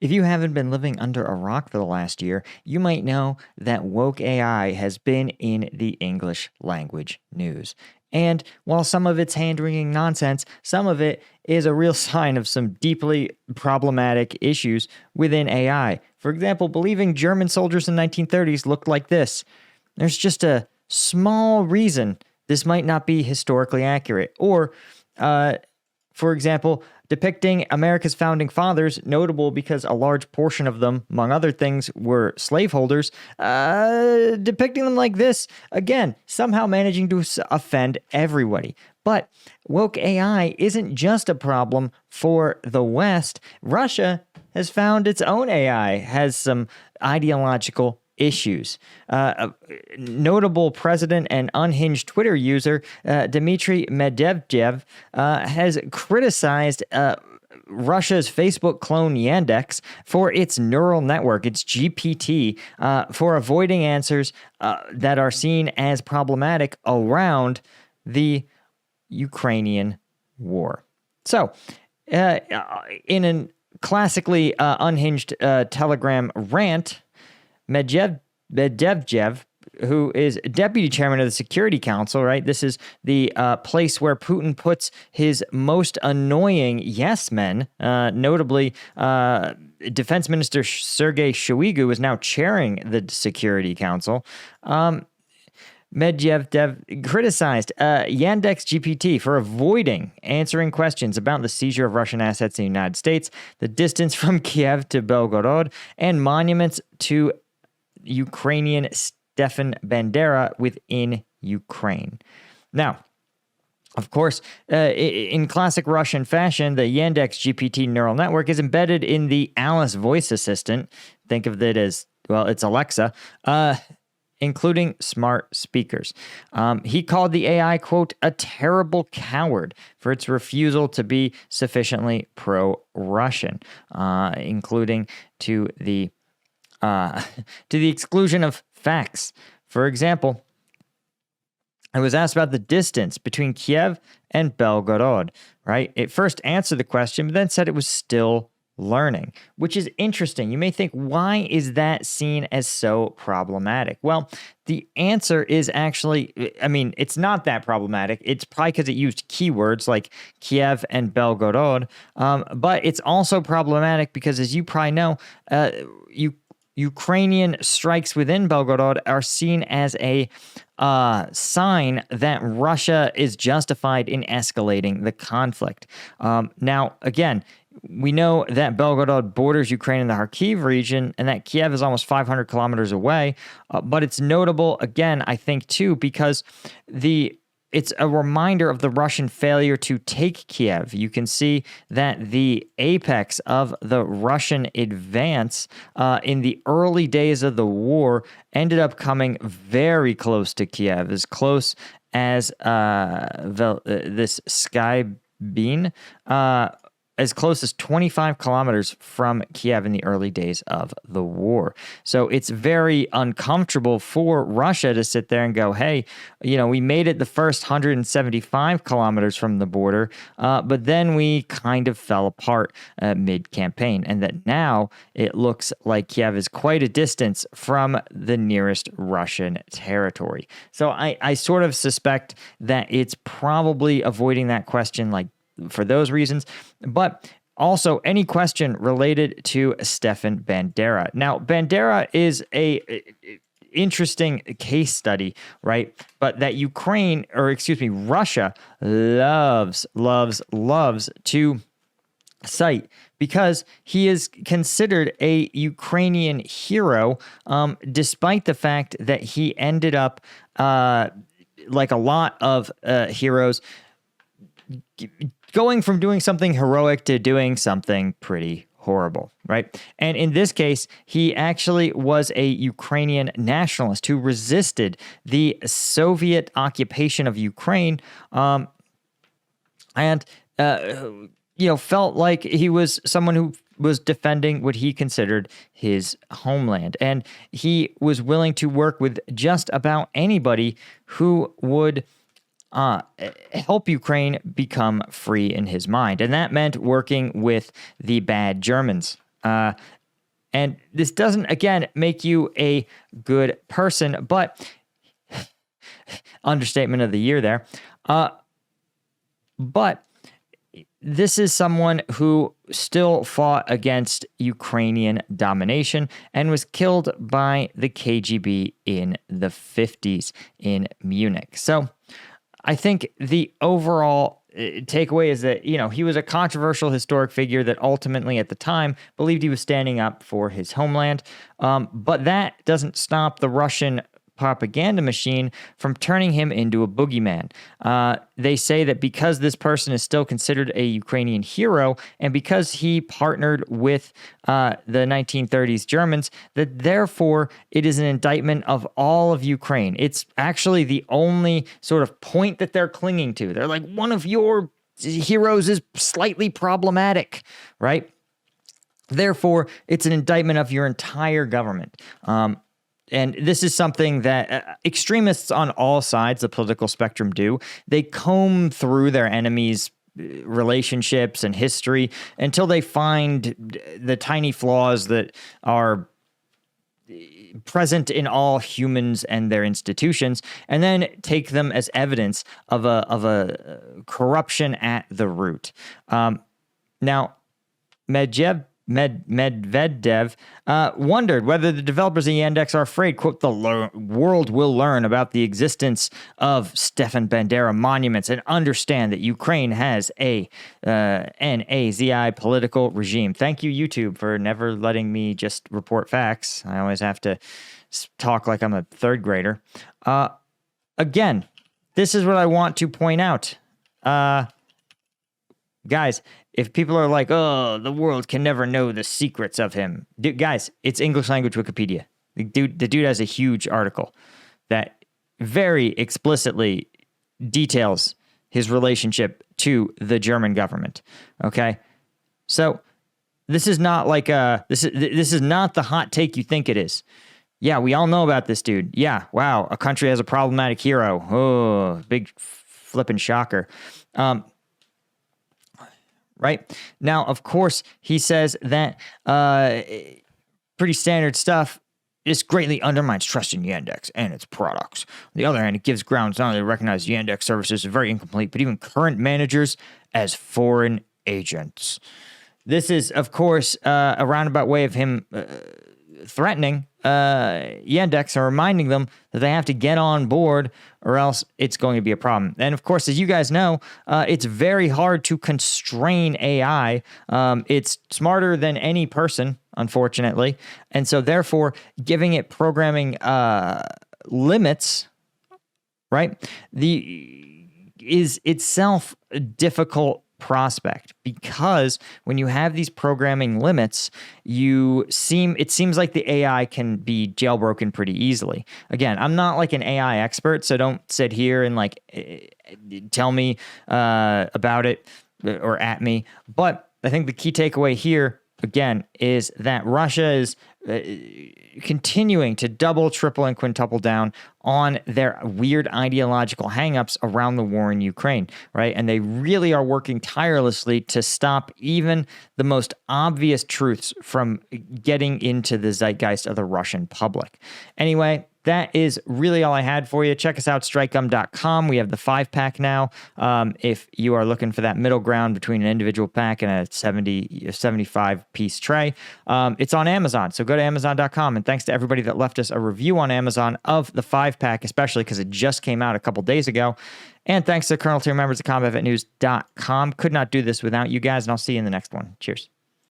If you haven't been living under a rock for the last year, you might know that woke AI has been in the English language news. And while some of it's hand-wringing nonsense, some of it is a real sign of some deeply problematic issues within AI. For example, believing German soldiers in the 1930s looked like this. There's just a small reason this might not be historically accurate. Or, for example, depicting America's founding fathers, notable because a large portion of them, among other things, were slaveholders, depicting them like this, again, somehow managing to offend everybody. But woke AI isn't just a problem for the West. Russia has found its own AI has some ideological issues. Notable president and unhinged Twitter user Dmitry Medvedev has criticized Russia's Facebook clone Yandex for its neural network, its GPT, for avoiding answers that are seen as problematic around the Ukrainian war. So, in a classically unhinged Telegram rant, Medvedev, who is deputy chairman of the Security Council, right? This is the place where Putin puts his most annoying yes men, notably Defense Minister Sergei Shoigu is now chairing the Security Council. Medvedev criticized Yandex GPT for avoiding answering questions about the seizure of Russian assets in the United States, the distance from Kiev to Belgorod, and monuments to Ukrainian Stefan Bandera within Ukraine. Now, of course, in classic Russian fashion, the Yandex GPT neural network is embedded in the Alice voice assistant. Think of it as, well, it's Alexa, including smart speakers. He called the AI, quote, a terrible coward for its refusal to be sufficiently pro-Russian, including to the exclusion of facts. For example, I was asked about the distance between Kiev and Belgorod, right? It first answered the question, but then said it was still learning, which is interesting. You may think, why is that seen as so problematic? Well, the answer is actually, I mean, it's not that problematic. It's probably because it used keywords like Kiev and Belgorod, but it's also problematic because, as you probably know, Ukrainian strikes within Belgorod are seen as a sign that Russia is justified in escalating the conflict. Now, again, we know that Belgorod borders Ukraine in the Kharkiv region and that Kiev is almost 500 kilometers away. But it's notable, again, I think, too, because it's a reminder of the Russian failure to take Kiev. You can see that the apex of the Russian advance in the early days of the war ended up coming very close to Kiev, as close as this sky bean, as close as 25 kilometers from Kiev in the early days of the war. So it's very uncomfortable for Russia to sit there and go, hey, we made it the first 175 kilometers from the border, but then we kind of fell apart mid-campaign, and that now it looks like Kiev is quite a distance from the nearest Russian territory. So I sort of suspect that it's probably avoiding that question for those reasons, but also any question related to Stefan Bandera. Now, Bandera is a interesting case study, right? But that Russia loves to cite because he is considered a Ukrainian hero, despite the fact that he ended up, like a lot of heroes, going from doing something heroic to doing something pretty horrible, right? And in this case, he actually was a Ukrainian nationalist who resisted the Soviet occupation of Ukraine, and felt like he was someone who was defending what he considered his homeland. And he was willing to work with just about anybody who would help Ukraine become free in his mind. And that meant working with the bad Germans. And this doesn't, again, make you a good person, but understatement of the year there. But this is someone who still fought against Ukrainian domination and was killed by the KGB in the 50s in Munich. So I think the overall takeaway is that, he was a controversial historic figure that ultimately at the time believed he was standing up for his homeland. But that doesn't stop the Russian propaganda machine from turning him into a boogeyman. They say that because this person is still considered a Ukrainian hero and because he partnered with the 1930s Germans, that therefore it is an indictment of all of Ukraine. It's actually the only sort of point that they're clinging to. They're like, one of your heroes is slightly problematic, right? Therefore, it's an indictment of your entire government. And this is something that extremists on all sides of the political spectrum do. They comb through their enemies' relationships and history until they find the tiny flaws that are present in all humans and their institutions, and then take them as evidence of a corruption at the root. Now, Medvedev wondered whether the developers of Yandex are afraid, quote, the world will learn about the existence of Stefan Bandera monuments and understand that Ukraine has a Nazi political regime. Thank you, YouTube, for never letting me just report facts. I always have to talk like I'm a third grader. Again, this is what I want to point out. Guys, if people are like, oh, the world can never know the secrets of him. Guys, it's English language Wikipedia. The dude has a huge article that very explicitly details his relationship to the German government. Okay? So this is not like this is not the hot take you think it is. Yeah, we all know about this dude. Yeah, wow, a country has a problematic hero. Oh, big flippin' shocker. Right? Now, of course, he says that pretty standard stuff. This greatly undermines trust in Yandex and its products. On the other hand, it gives grounds not only to recognize Yandex services as very incomplete, but even current managers as foreign agents. This is, of course, a roundabout way of him threatening Yandex or reminding them that they have to get on board or else it's going to be a problem. And of course, as you guys know, it's very hard to constrain AI. It's smarter than any person, unfortunately. And so therefore, giving it programming limits, right, is itself a difficult prospect, because when you have these programming limits, it seems like the AI can be jailbroken pretty easily. Again, I'm not like an AI expert, so don't sit here and like tell me about it or at me. But I think the key takeaway here, again, is that Russia is continuing to double, triple, and quintuple down on their weird ideological hangups around the war in Ukraine, right? And they really are working tirelessly to stop even the most obvious truths from getting into the zeitgeist of the Russian public. Anyway, that is really all I had for you. Check us out, strikegum.com. We have the 5-pack now. If you are looking for that middle ground between an individual pack and a 75-piece tray, it's on Amazon. So go to amazon.com. And thanks to everybody that left us a review on Amazon of the 5-pack, especially because it just came out a couple days ago. And thanks to Colonel Tier members at combatvetnews.com. Could not do this without you guys, and I'll see you in the next one. Cheers.